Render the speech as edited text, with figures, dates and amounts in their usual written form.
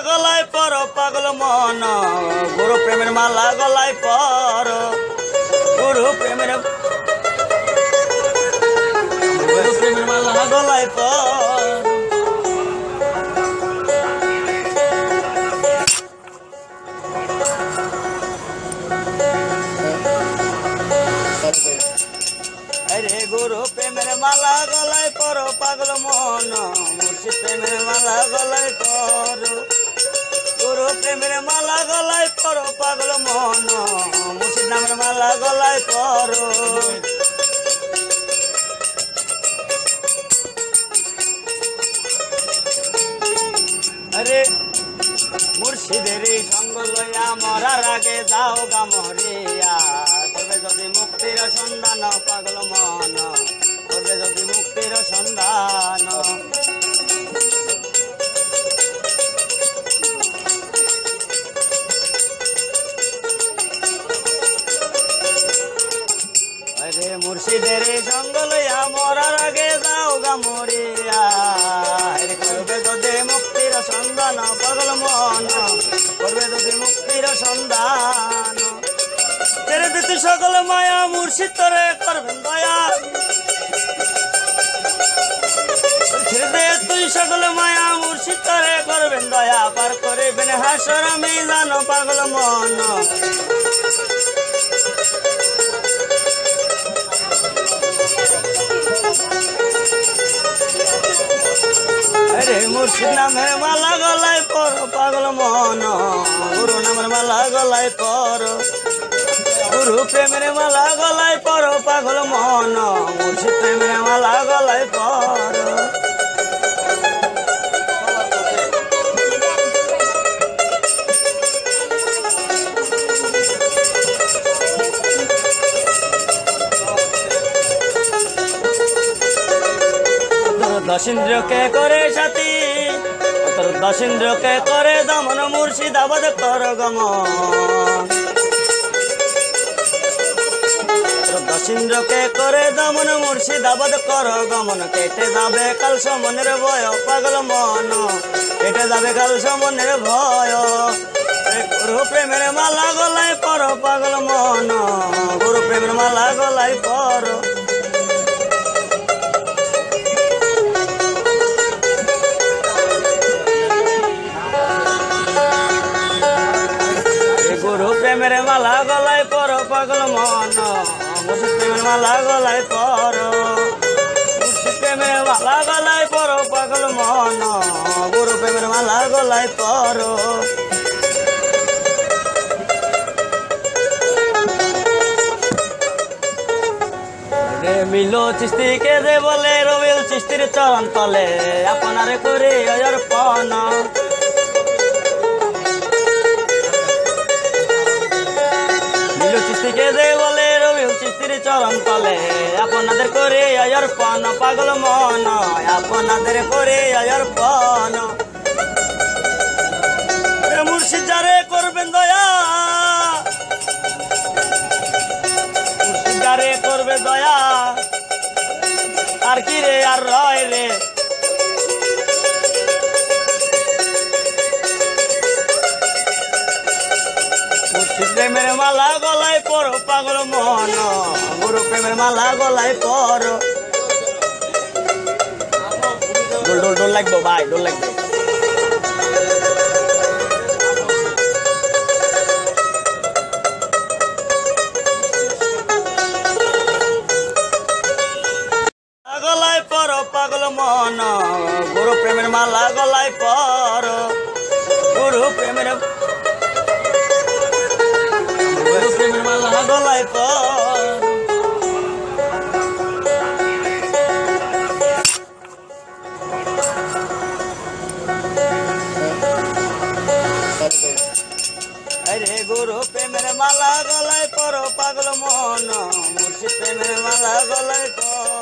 গলায় পর পাগল মন গুরু প্রেমের মালা গলায় পর গুরু প্রেমের মালা গলায় পর আরে গুরু প্রেমের মালা গলায় পর পাগল মন মুর্শিদ প্রেমের মালা গলায় পর গুরু প্রেমের মালা গলায় পর পাগল মন মুর্শিদ নামের মালা গলায় পর আরে মুর্শিদের সঙ্গ লইয়া মরার আগে যাও গা মরিয়া করবে যদি মুক্তির সন্ধান পাগল মন করবে যদি মুক্তির সন্ধান আরে মুর্শিদের সঙ্গ লইয়া মরার আগে যাও গা মরিয়া করবে যদি মুক্তির সন্ধান পাগল মন করবে যদি মুক্তির সন্ধান ছেড়ে দিতে সকল মায়া মুর্শিদ তরে করবেন দয়া ছেড়ে দে তুই সকল মায়া মুর্শিদ তরে করবেন দয়া পার করিবেন হাসর মিজান পাগল মন আরে মুর্শিদ নামের মালা গলায় পর পাগল মন গুরু নামের মালা গলায় পর গুরু প্রেমের মালা গলায় পর পাগল মন মুর্শিদ প্রেমের মালা গলায় পর দশিন্দ্রকে করে সাথী তোর দশিন্দ্রকে করে দমন মুর্শিদাবাদ কর গমন দশিন্দ্রকে করে দমন মুর্শিদাবাদ কর গমন কেটে যাবে কাল সমনের ভয় পাগল মন কেটে যাবে কাল সমনের ভয় গুরু প্রেমের মালা গলায় পর পাগল মন গুরু প্রেমের মালা গলায় পর গুরু প্রেমের মালা গলায় পর পাগল মন মুর্শিদ প্রেমের মালা গলায় পর মুর্শিদ প্রেমের মালা গলায় পর পাগল মন গুরু প্রেমের মালা গলায় পর মিলো চিস্তিকে যে বলে রবিল চিস্তির চরণ তলে আপনারে করে অর্পণ চিস্তিকে যে বলে রবিল চিস্তির চরণ তলে আপনাদের করে অর্পণ পাগল মন আপনাদের করে অর্পণ মুর্শিদ যারে করবেন দয়া মুর্শিদ যারে করবে দয়া আর কি রে আর রয় রে মুর্শিদ প্রেমের মালা গলায় পর পাগল মন গুরু প্রেমের মালা গলায় পর ডোল ডোল ডোল লাগবে ভাই ডোল লাগবে গলায় পর পাগল মন গুরু প্রেমের মালা গলায় পর গুরু প্রেমের মালা গলায় পর আরে গুরু প্রেমের মালা গলায় পর পাগল মন মুর্শিদ প্রেমের মালা গলায় পর